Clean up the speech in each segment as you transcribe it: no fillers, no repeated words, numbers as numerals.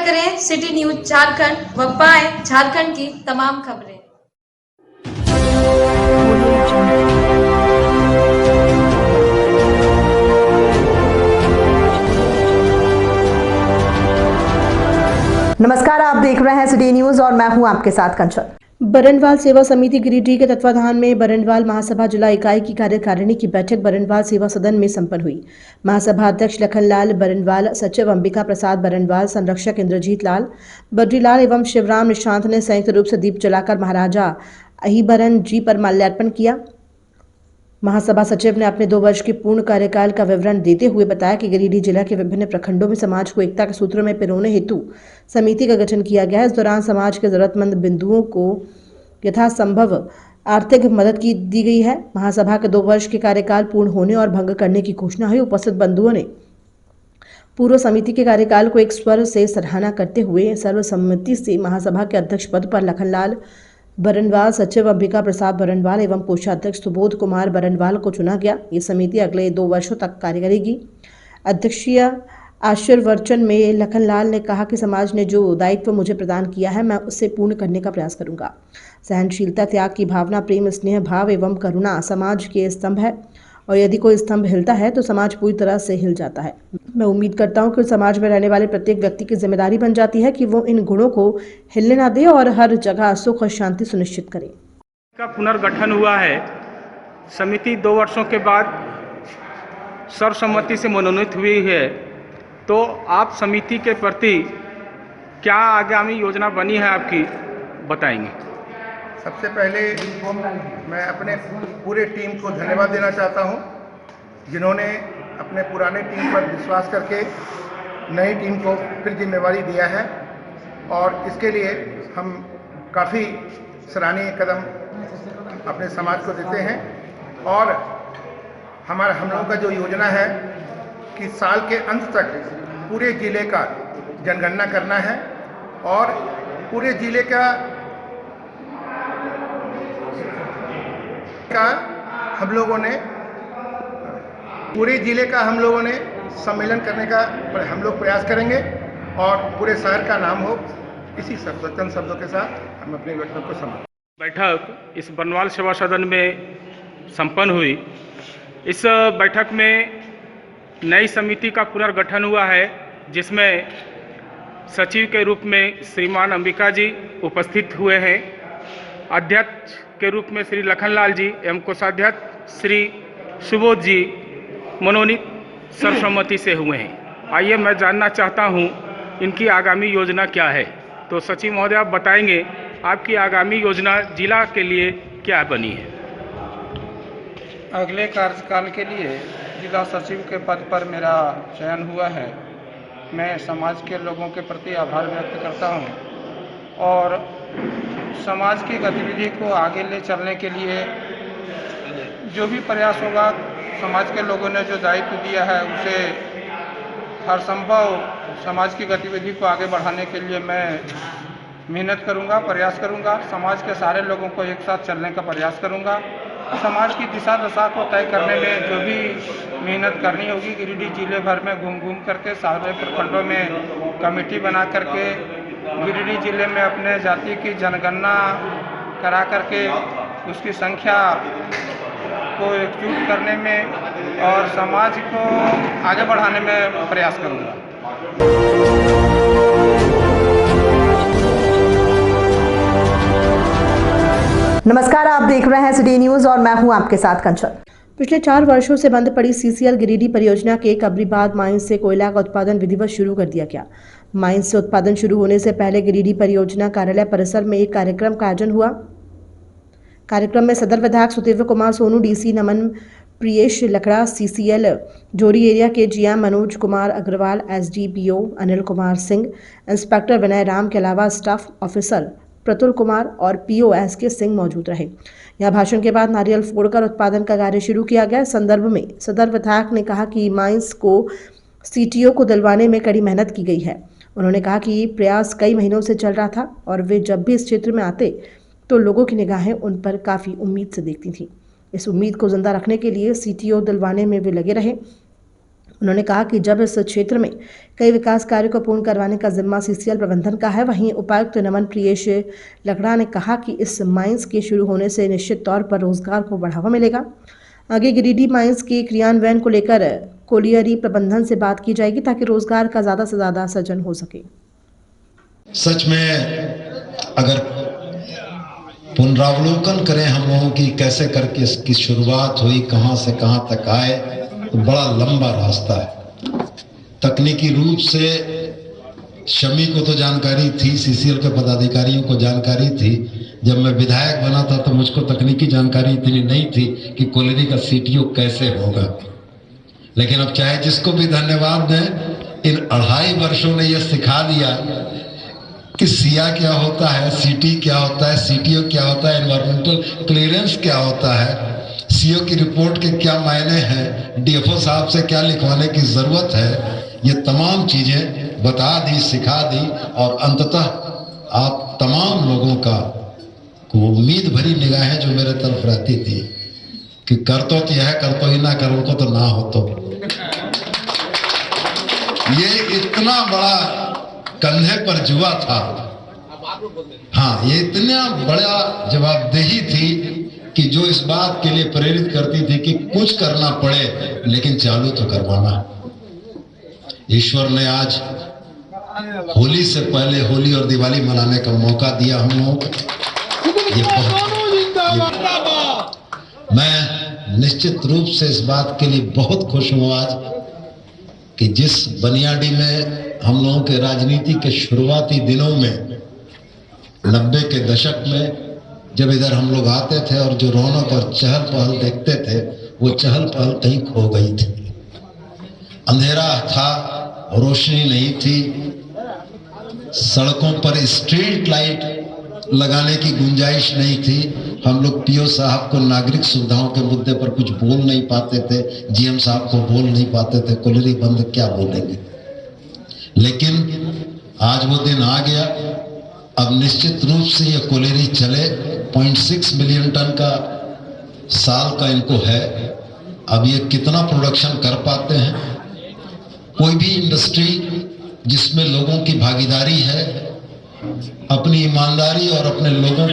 करें city news Jharkhand व पाएं झारखंड की तमाम खबरें। नमस्कार, आप देख रहे हैं सिटी न्यूज और मैं हूं आपके साथ कंचन। बरनवाल सेवा समिति गिरिडीह के तत्वाधान में बरनवाल महासभा जिला इकाई की कार्यकारिणी की बैठक बरनवाल सेवा सदन में संपन्न हुई। महासभा अध्यक्ष लखनलाल बरनवाल, सचिव अंबिका प्रसाद बरनवाल, संरक्षक इंद्रजीत लाल बद्रीलाल एवं शिवराम निशांत ने संयुक्त रूप से दीप जलाकर महाराजा अहिबरन जी पर माल्यार्पण किया। महासभा सचिव ने अपने 2 वर्ष के पूर्ण कार्यकाल का विवरण देते हुए बताया कि गिरिडीह जिला के विभिन्न प्रखंडों में समाज को एकता के सूत्र में पिरोने हेतु समिति का गठन किया गया है। इस दौरान समाज के जरूरतमंद बिंदुओं को यथासंभव आर्थिक मदद की दी गई है। महासभा के 2 वर्ष के कार्यकाल पूर्ण होने और भंग करने की घोषणा हुई। उपस्थित बंधुओं ने पूर्व समिति के कार्यकाल को एक स्वर से सराहना करते हुए सर्वसम्मति से महासभा के अध्यक्ष पद पर लखनलाल बरनवाल, सचिव अंबिका प्रसाद बरनवाल एवं कोषाध्यक्ष सुबोध कुमार बरनवाल को चुना गया। ये समिति अगले 2 वर्षों तक कार्य करेगी। अध्यक्षीय आशीर्वचन में लखनलाल ने कहा कि समाज ने जो दायित्व मुझे प्रदान किया है, मैं उसे पूर्ण करने का प्रयास करूंगा। सहनशीलता, त्याग की भावना, प्रेम, स्नेह भाव एवं करुणा समाज के स्तंभ है और यदि कोई स्तंभ हिलता है तो समाज पूरी तरह से हिल जाता है। मैं उम्मीद करता हूं कि समाज में रहने वाले प्रत्येक व्यक्ति की जिम्मेदारी बन जाती है कि वो इन गुणों को हिलने ना दे और हर जगह सुख और शांति सुनिश्चित करे। का पुनर्गठन हुआ है। समिति 2 वर्षों के बाद सर्वसम्मति से मनोनीत हुई है। तो आप समिति के प्रति क्या आगामी योजना बनी है आपकी, बताएंगे? सबसे पहले मैं अपने पूरे टीम को धन्यवाद देना चाहता हूं, जिन्होंने अपने पुराने टीम पर विश्वास करके नई टीम को फिर जिम्मेवारी दिया है और इसके लिए हम काफ़ी सराहनीय कदम अपने समाज को देते हैं। और हम लोगों का जो योजना है कि साल के अंत तक पूरे ज़िले का जनगणना करना है और पूरे ज़िले का हम लोगों ने सम्मेलन करने का हम लोग प्रयास करेंगे और पूरे शहर का नाम हो। इसी चंद शब्दों के साथ हम अपने वक्तव्य को समाप्त। बैठक इस बरनवाल सेवा सदन में संपन्न हुई। इस बैठक में नई समिति का पुनर्गठन हुआ है, जिसमें सचिव के रूप में श्रीमान अंबिका जी उपस्थित हुए हैं। अध्यक्ष के रूप में श्री लखनलाल जी एवं कोषाध्यक्ष श्री सुबोध जी मनोनीत सर्वसम्मति से हुए हैं। आइए मैं जानना चाहता हूं इनकी आगामी योजना क्या है। तो सचिव महोदय, आप बताएंगे आपकी आगामी योजना जिला के लिए क्या बनी है? अगले कार्यकाल के लिए जिला सचिव के पद पर मेरा चयन हुआ है। मैं समाज के लोगों के प्रति आभार व्यक्त करता हूं और समाज की गतिविधि को आगे ले चलने के लिए जो भी प्रयास होगा, समाज के लोगों ने जो दायित्व दिया है उसे हर संभव समाज की गतिविधि को आगे बढ़ाने के लिए मैं मेहनत करूंगा, प्रयास करूंगा। समाज के सारे लोगों को एक साथ चलने का प्रयास करूंगा। समाज की दिशा दशा को तय करने में जो भी मेहनत करनी होगी, गिरिडीह जिले भर में घूम करके सारे प्रखंडों में कमेटी बना करके गिरिडीह जिले में अपने जाति की जनगणना करा करके उसकी संख्या को एकजुट करने में और समाज को आगे बढ़ाने में प्रयास करूंगा। नमस्कार, आप देख रहे हैं सिटी न्यूज और मैं हूं आपके साथ कंचन। पिछले 4 वर्षों से बंद पड़ी सीसीएल गिरिडीह परियोजना के कबरीबाद माइंस से कोयला का उत्पादन विधिवत शुरू कर दिया गया। माइंस से उत्पादन शुरू होने से पहले गिरिडीह परियोजना कार्यालय परिसर में एक कार्यक्रम का आयोजन हुआ। कार्यक्रम में सदर विधायक Sutivra Kumar Sonu, DC Naman Priyesh Lakra, CCL Jori area के GM Manoj Kumar Agarwal, SDPO Anil Kumar Singh, inspector Vinay Ram के अलावा स्टाफ ऑफिसर प्रतुल कुमार और पीओएस के सिंह मौजूद रहे। यह भाषण के बाद नारियल फोड़कर उत्पादन का कार्य शुरू किया गया। इस संदर्भ में सदर विधायक ने कहा कि माइंस को सीटीओ को दिलवाने में कड़ी मेहनत की गई है। उन्होंने कहा कि प्रयास कई महीनों से चल रहा था और वे जब भी इस क्षेत्र में आते तो लोगों की निगाहें उन पर काफ़ी उम्मीद से देखती थी। इस उम्मीद को जिंदा रखने के लिए सीटीओ दिलवाने में वे लगे रहे। उन्होंने कहा कि जब इस क्षेत्र में कई विकास कार्यों को पूर्ण करवाने का जिम्मा सीसीएल प्रबंधन का है, वहीं उपायुक्त नमन प्रियेश लकड़ा ने कहा कि इस माइंस के शुरू होने से निश्चित तौर पर रोजगार को बढ़ावा मिलेगा। आगे गिरिडीह माइंस के क्रियान्वयन को लेकर कोलियरी प्रबंधन से बात की जाएगी ताकि रोजगार का ज़्यादा से ज़्यादा सृजन हो सके। सच में अगर पुनरावलोकन करें हम लोगों की कैसे करके इसकी शुरुआत हुई, कहां से कहां तक आए, तो बड़ा लंबा रास्ता है। तकनीकी रूप से शमी को तो जानकारी थी, सीसीएल के पदाधिकारियों को जानकारी थी। जब मैं विधायक बना था तो मुझको तकनीकी जानकारी इतनी नहीं थी कि कोलियरी का सीटीओ कैसे होगा। लेकिन अब चाहे जिसको भी धन्यवाद दें, इन 2.5 वर्षों ने यह सिखा दिया कि सिया क्या होता है, सीटी क्या होता है, सीटीओ क्या होता है, एनवायरमेंटल क्लियरेंस क्या होता है, सीओ की रिपोर्ट के क्या मायने हैं, डीएफओ साहब से क्या लिखवाने की जरूरत है। ये तमाम चीजें बता दी, सिखा दी और अंततः आप तमाम लोगों का उम्मीद भरी निगाहें जो मेरे तरफ रहती थी कि कर तो यह कर तो ही ना करो को तो ना हो तो। ये इतना बड़ा कंधे पर जुआ था, हाँ, ये इतना बड़ा जवाबदेही थी कि जो इस बात के लिए प्रेरित करती थी कि कुछ करना पड़े लेकिन चालू तो करवाना। ईश्वर ने आज होली से पहले होली और दिवाली मनाने का मौका दिया हम लोगों को। मैं निश्चित रूप से इस बात के लिए बहुत खुश हूं आज कि जिस बनियाडी में हम लोगों के राजनीति के शुरुआती दिनों में 90 के दशक में जब इधर हम लोग आते थे और जो रौनक और चहल पहल देखते थे, वो चहल पहल कहीं खो गई थी। अंधेरा था, रोशनी नहीं थी, सड़कों पर स्ट्रीट लाइट लगाने की गुंजाइश नहीं थी। हम लोग पीओ साहब को नागरिक सुविधाओं के मुद्दे पर कुछ बोल नहीं पाते थे, जीएम साहब को बोल नहीं पाते थे, कोलियरी बंद क्या बोलेंगे। लेकिन आज वो दिन आ गया। अब निश्चित रूप से ये कोलियरी चले। 0.6 मिलियन टन का साल का इनको है। अब ये कितना प्रोडक्शन कर पाते हैं। कोई भी इंडस्ट्री जिसमें लोगों की भागीदारी है, अपनी ईमानदारी और अपने लोगों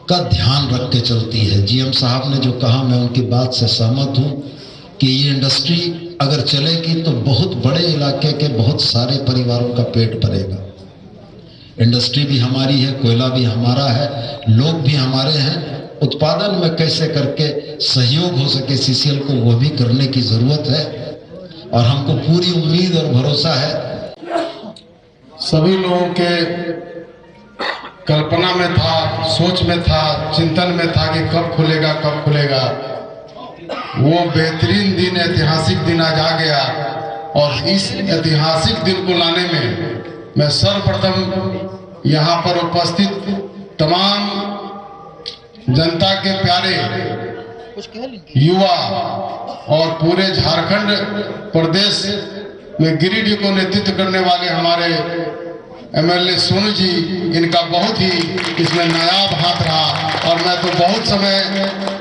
का ध्यान रख के चलती है। जीएम साहब ने जो कहा, मैं उनकी बात से सहमत हूं कि ये इंडस्ट्री अगर चलेगी तो बहुत बड़े इलाके के बहुत सारे परिवारों का पेट भरेगा। इंडस्ट्री भी हमारी है, कोयला भी हमारा है, लोग भी हमारे हैं। उत्पादन में कैसे करके सहयोग हो सके सीसीएल को, वो भी करने की जरूरत है और हमको पूरी उम्मीद और भरोसा है। सभी लोगों के कल्पना में था, सोच में था, चिंतन में था कि कब खुलेगा कब खुलेगा। वो बेहतरीन दिन, ऐतिहासिक दिन आज आ गया और इस ऐतिहासिक दिन को लाने में मैं सर्वप्रथम यहाँ पर उपस्थित तमाम जनता के प्यारे युवा और पूरे झारखंड प्रदेश में गिरिडीह को नेतृत्व करने वाले हमारे एमएलए सोनू जी, इनका बहुत ही इसमें नायाब हाथ रहा। और मैं तो बहुत समय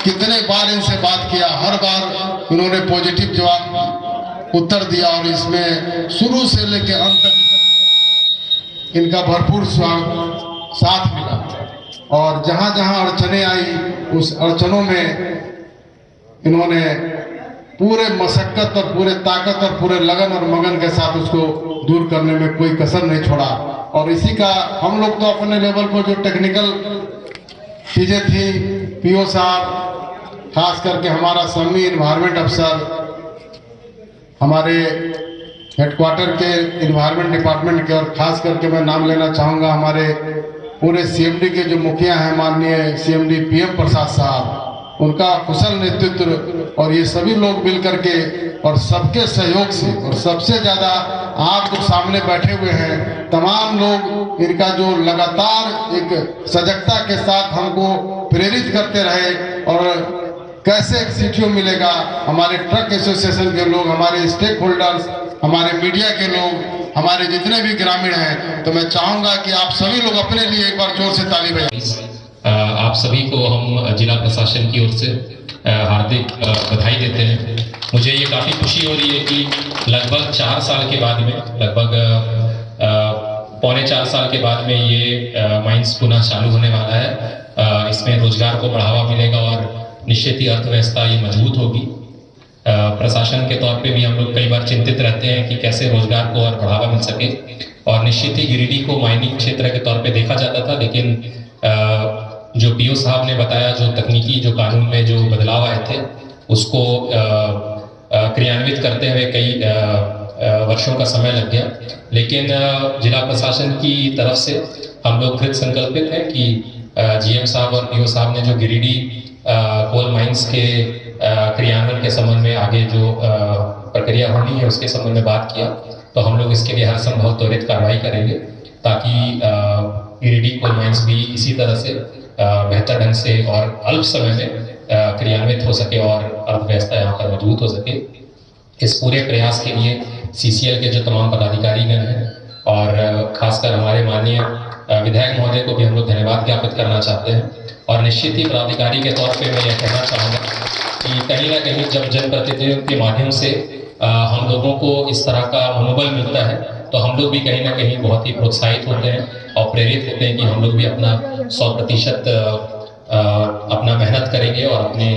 कितने बार इनसे बात किया, हर बार उन्होंने पॉजिटिव जवाब उत्तर दिया और इसमें शुरू से लेकर अंत तक इनका भरपूर साथ मिला। और जहां जहां अड़चने आई, उस अड़चनों में इन्होंने पूरे मशक्कत और पूरे ताकत और पूरे लगन और मगन के साथ उसको दूर करने में कोई कसर नहीं छोड़ा। और इसी का हम लोग तो अपने लेवल पर जो टेक्निकल चीजें थी, पीओ साहब, खास करके हमारा सम्मी इन्वायरमेंट अफसर, हमारे हेडक्वार्टर के इन्वायरमेंट डिपार्टमेंट के, और खास करके मैं नाम लेना चाहूँगा हमारे पूरे सीएमडी के जो मुखिया हैं, माननीय सीएमडी पीएम प्रसाद साहब, उनका कुशल नेतृत्व और ये सभी लोग मिलकर के और सबके सहयोग से, और सबसे ज़्यादा आप जो सामने बैठे हुए हैं तमाम लोग, इनका जो लगातार एक सजगता के साथ हमको प्रेरित करते रहे। और कैसे एक सीटीओ मिलेगा, हमारे ट्रक एसोसिएशन के लोग, हमारे स्टेक होल्डर्स, हमारे मीडिया के लोग, हमारे जितने भी ग्रामीण हैं, तो मैं चाहूँगा कि आप सभी लोग अपने लिए एक बार जोर से ताली बजाएं। आप सभी को हम जिला प्रशासन की ओर से हार्दिक बधाई देते हैं मुझे ये काफ़ी खुशी हो रही है कि लगभग 4 साल के बाद में, लगभग 3.25 के बाद में ये माइंस पुनः चालू होने वाला है। इसमें रोजगार को बढ़ावा मिलेगा और निश्चित ही अर्थव्यवस्था ये मजबूत होगी। प्रशासन के तौर पे भी हम लोग कई बार चिंतित रहते हैं कि कैसे रोजगार को और बढ़ावा मिल सके, और निश्चित ही गिरिडीह को माइनिंग क्षेत्र के तौर पे देखा जाता था, लेकिन जो पीओ साहब ने बताया, जो तकनीकी जो कानून में जो बदलाव आए थे उसको क्रियान्वित करते हुए कई वर्षों का समय लग गया, लेकिन जिला प्रशासन की तरफ से हम लोग कृत संकल्पित हैं कि जीएम साहब और पीओ साहब ने जो गिरिडीह कोल माइंस के क्रियान्वयन के संबंध में आगे जो प्रक्रिया होनी है उसके संबंध में बात किया, तो हम लोग इसके लिए हर संभव त्वरित कार्रवाई करेंगे ताकि गिरिडीह कोल माइंस भी इसी तरह से बेहतर ढंग से और अल्प समय में क्रियान्वित हो सके और अर्थव्यवस्था यहाँ पर मजबूत हो सके। इस पूरे प्रयास के लिए सीसीएल के जो तमाम पदाधिकारीगण हैं और खासकर हमारे माननीय विधायक महोदय को भी हम लोग धन्यवाद ज्ञापित करना चाहते हैं। और निश्चित ही पदाधिकारी के तौर पे मैं यह कहना चाहूँगा कि कहीं ना कहीं जब जनप्रतिनिधियों के माध्यम से हम लोगों को इस तरह का मनोबल मिलता है तो हम लोग भी कहीं ना कहीं बहुत ही प्रोत्साहित होते हैं और प्रेरित होते हैं कि हम लोग भी अपना 100% अपना मेहनत करेंगे और अपने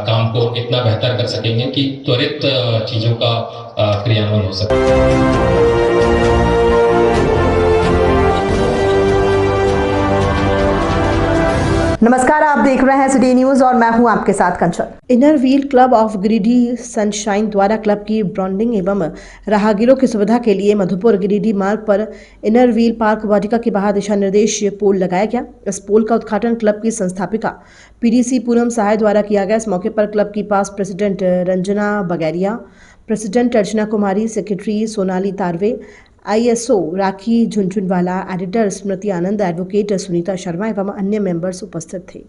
काम को इतना बेहतर कर सकेंगे कि त्वरित चीज़ों का क्रियान्वयन हो सके। नमस्कार, आप देख रहे हैं सिटी न्यूज और मैं हूं आपके साथ Kanchan. Inner Wheel Club of Giridih Sunshine द्वारा क्लब की ब्रांडिंग एवं राहगीरों की सुविधा के लिए मधुपुर गिरिडीह मार्ग पर इनर व्हील पार्क वाटिका के बाहर दिशा निर्देश पोल लगाया गया। इस पोल का उद्घाटन क्लब की संस्थापिका पीडीसी पूनम सहाय द्वारा किया गया। इस मौके पर क्लब की पास president Ranjana बगैरिया, president Archana Kumari, secretary Sonali तारवे, ISO राखी झुनझुनवाला, एडिटर स्मृति आनंद, एडवोकेट सुनीता शर्मा एवं अन्य मेंबर्स उपस्थित थे।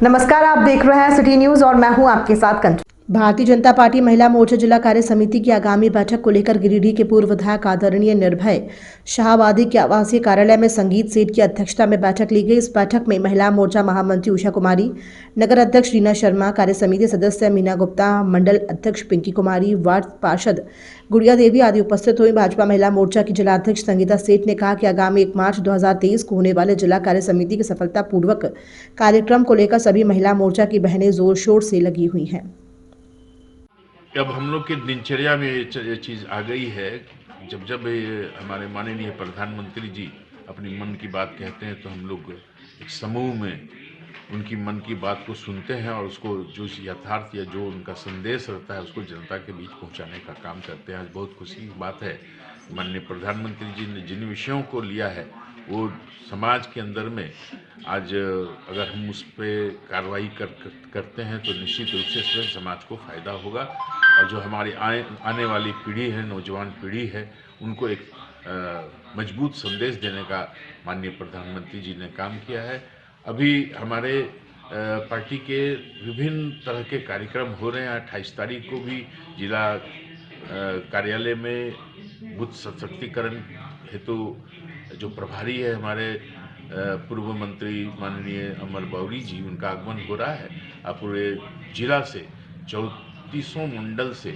नमस्कार, आप देख रहे हैं सिटी न्यूज और मैं हूं आपके साथ कंचन। भारतीय जनता पार्टी महिला मोर्चा जिला कार्य समिति की आगामी बैठक को लेकर गिरिडीह के पूर्व विधायक आदरणीय निर्भय शाहवादी के आवासीय कार्यालय में संगीत सेठ की अध्यक्षता में बैठक ली गई। इस बैठक में महिला मोर्चा महामंत्री उषा कुमारी, नगर अध्यक्ष रीना शर्मा, कार्य समिति सदस्य मीना गुप्ता, मंडल अध्यक्ष पिंकी कुमारी, वार्ड पार्षद गुड़िया देवी आदि उपस्थित हुई। भाजपा महिला मोर्चा की जिलाध्यक्ष संगीता सेठ ने कहा कि आगामी 1 मार्च 2023 को होने वाले जिला कार्य समिति के सफलतापूर्वक कार्यक्रम को लेकर सभी महिला मोर्चा की बहनें जोर शोर से लगी हुई हैं। अब हम लोग की दिनचर्या में ये चीज़ आ गई है, जब जब हमारे माननीय प्रधानमंत्री जी अपनी मन की बात कहते हैं तो हम लोग एक समूह में उनकी मन की बात को सुनते हैं और उसको जो यथार्थ या जो उनका संदेश रहता है उसको जनता के बीच पहुंचाने का काम करते हैं। आज बहुत खुशी की बात है, माननीय प्रधानमंत्री जी ने जिन विषयों को लिया है वो समाज के अंदर में आज अगर हम उस पर कार्रवाई करते हैं तो निश्चित रूप से इससे समाज को फ़ायदा होगा और जो हमारी आने वाली पीढ़ी है, नौजवान पीढ़ी है, उनको एक मजबूत संदेश देने का माननीय प्रधानमंत्री जी ने काम किया है। अभी हमारे पार्टी के विभिन्न तरह के कार्यक्रम हो रहे हैं। 28 तारीख को भी जिला कार्यालय में बुद्ध सशक्तिकरण हेतु जो प्रभारी है हमारे पूर्व मंत्री माननीय अमर बाउरी जी, उनका आगमन हो रहा है। अब पूरे जिला से 3400 मंडल से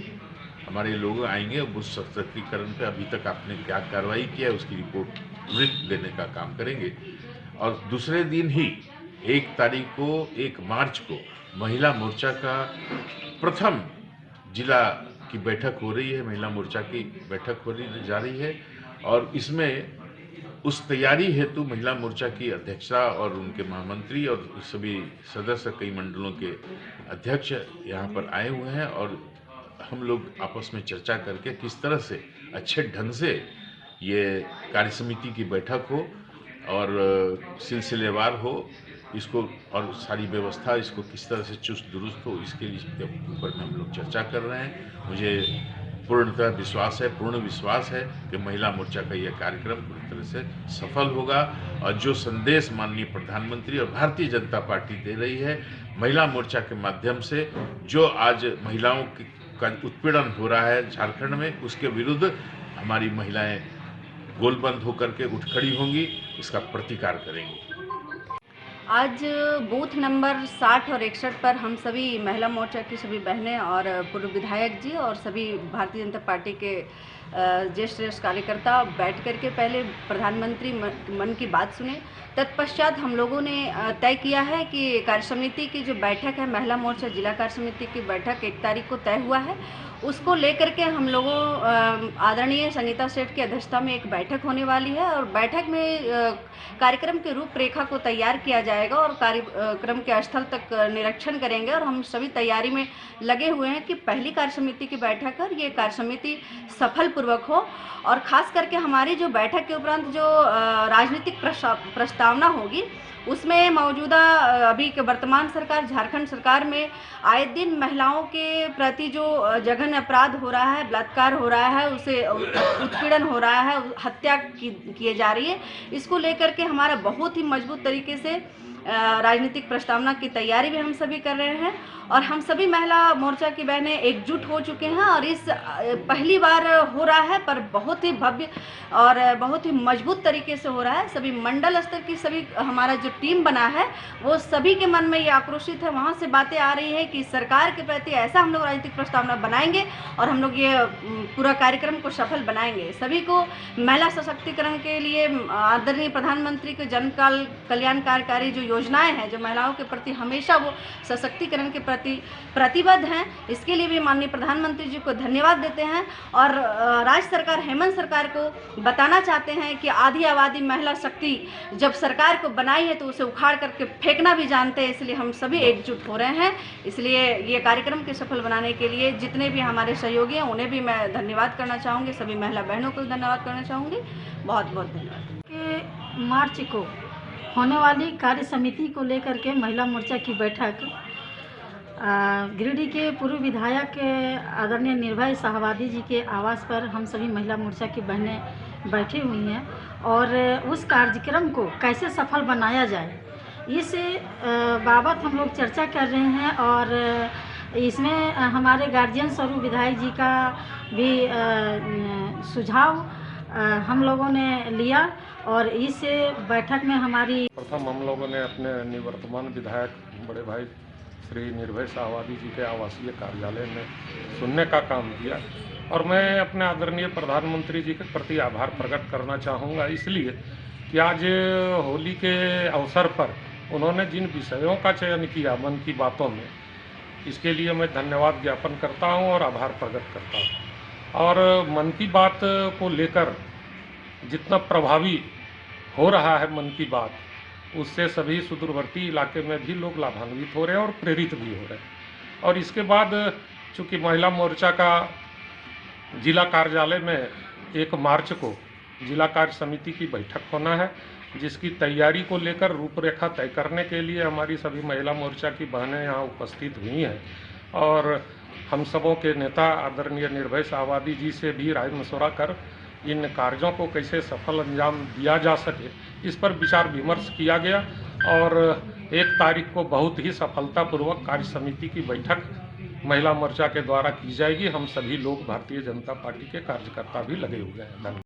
हमारे लोग आएंगे और बुद्ध सशक्तिकरण पे अभी तक आपने क्या कार्रवाई किया है उसकी रिपोर्ट त्वरित देने का काम करेंगे। और दूसरे दिन ही 1 तारीख को 1 मार्च को महिला मोर्चा का प्रथम जिला की बैठक हो रही है, महिला मोर्चा की बैठक होने जा रही है और इसमें उस तैयारी हेतु महिला मोर्चा की अध्यक्षा और उनके महामंत्री और सभी सदस्य, कई मंडलों के अध्यक्ष यहाँ पर आए हुए हैं और हम लोग आपस में चर्चा करके किस तरह से अच्छे ढंग से ये कार्य समिति की बैठक हो और सिलसिलेवार हो इसको और सारी व्यवस्था इसको किस तरह से चुस्त दुरुस्त हो इसके ऊपर में हम लोग चर्चा कर रहे हैं। मुझे पूर्णतः विश्वास है, पूर्ण विश्वास है कि महिला मोर्चा का यह कार्यक्रम पूरी तरह से सफल होगा और जो संदेश माननीय प्रधानमंत्री और भारतीय जनता पार्टी दे रही है महिला मोर्चा के माध्यम से, जो आज महिलाओं का उत्पीड़न हो रहा है झारखंड में, उसके विरुद्ध हमारी महिलाएं गोलबंद होकर के उठ खड़ी होंगी, इसका प्रतिकार करेंगी। आज बूथ नंबर 60 और 61 पर हम सभी महिला मोर्चा की सभी बहनें और पूर्व विधायक जी और सभी भारतीय जनता पार्टी के ज्येष्ठ कार्यकर्ता बैठ कर के पहले प्रधानमंत्री मन की बात सुने। तत्पश्चात हम लोगों ने तय किया है कि कार्य समिति की जो बैठक है, महिला मोर्चा जिला कार्य समिति की बैठक 1 तारीख को तय हुआ है, उसको लेकर के हम लोगों आदरणीय संगीता सेठ की अध्यक्षता में एक बैठक होने वाली है और बैठक में कार्यक्रम के रूपरेखा को तैयार किया जाएगा और कार्यक्रम के स्थल तक निरीक्षण करेंगे और हम सभी तैयारी में लगे हुए हैं कि पहली कार्य समिति की बैठक कर ये कार्य समिति सफलपूर्वक हो और ख़ास करके हमारी जो बैठक के उपरांत जो राजनीतिक प्रस्तावना होगी उसमें मौजूदा अभी के वर्तमान सरकार झारखंड सरकार में आए दिन महिलाओं के प्रति जो जघन्य अपराध हो रहा है, बलात्कार हो रहा है, उसे उत्पीड़न हो रहा है, हत्या किए जा रही है, इसको लेकर के हमारा बहुत ही मजबूत तरीके से राजनीतिक प्रस्तावना की तैयारी भी हम सभी कर रहे हैं और हम सभी महिला मोर्चा की बहनें एकजुट हो चुके हैं और इस पहली बार हो रहा है पर बहुत ही भव्य और बहुत ही मजबूत तरीके से हो रहा है। सभी मंडल स्तर की सभी हमारा जो टीम बना है वो सभी के मन में ये आक्रोशित है, वहाँ से बातें आ रही है कि सरकार के प्रति ऐसा हम लोग राजनीतिक प्रस्तावना बनाएंगे और हम लोग ये पूरा कार्यक्रम को सफल बनाएंगे। सभी को महिला सशक्तिकरण के लिए आदरणीय प्रधानमंत्री के जन कल्याणकारी जो योजनाएं हैं, जो महिलाओं के प्रति हमेशा वो सशक्तिकरण के प्रति प्रतिबद्ध हैं, इसके लिए भी माननीय प्रधानमंत्री जी को धन्यवाद देते हैं और राज्य सरकार हेमंत सरकार को बताना चाहते हैं कि आधी आबादी महिला शक्ति जब सरकार को बनाई है तो उसे उखाड़ करके फेंकना भी जानते हैं, इसलिए हम सभी एकजुट हो रहे हैं। इसलिए ये कार्यक्रम के सफल बनाने के लिए जितने भी हमारे सहयोगी हैं उन्हें भी मैं धन्यवाद करना चाहूँगी, सभी महिला बहनों को धन्यवाद करना चाहूँगी, बहुत बहुत धन्यवाद। मार्च को होने वाली कार्य समिति को लेकर के महिला मोर्चा की बैठक गिरिडीह के पूर्व विधायक आदरणीय निर्भय शाहवादी जी के आवास पर हम सभी महिला मोर्चा की बहनें बैठी हुई हैं और उस कार्यक्रम को कैसे सफल बनाया जाए इस बाबत हम लोग चर्चा कर रहे हैं और इसमें हमारे गार्जियन स्वरूप विधायक जी का भी सुझाव हम लोगों ने लिया और इस बैठक में हमारी प्रथम हम लोगों ने अपने निवर्तमान विधायक बड़े भाई श्री निर्भय शाहवादी जी के आवासीय कार्यालय में सुनने का काम किया और मैं अपने आदरणीय प्रधानमंत्री जी के प्रति आभार प्रकट करना चाहूँगा, इसलिए कि आज होली के अवसर पर उन्होंने जिन विषयों का चयन किया मन की बातों में, इसके लिए मैं धन्यवाद ज्ञापन करता हूँ और आभार प्रकट करता हूँ। और मन की बात को लेकर जितना प्रभावी हो रहा है मन की बात, उससे सभी सुदूरवर्ती इलाके में भी लोग लाभान्वित हो रहे हैं और प्रेरित भी हो रहे हैं। और इसके बाद चूँकि महिला मोर्चा का जिला कार्यालय में 1 मार्च को जिला कार्य समिति की बैठक होना है, जिसकी तैयारी को लेकर रूपरेखा तय करने के लिए हमारी सभी महिला मोर्चा की बहनें यहाँ उपस्थित हुई हैं और हम सबों के नेता आदरणीय निर्भय शाहवादी जी से भी राय मशवरा कर इन कार्यों को कैसे सफल अंजाम दिया जा सके, इस पर विचार विमर्श किया गया और 1 तारीख को बहुत ही सफलतापूर्वक कार्य समिति की बैठक महिला मोर्चा के द्वारा की जाएगी। हम सभी लोग भारतीय जनता पार्टी के कार्यकर्ता भी लगे हुए हैं। धन्यवाद।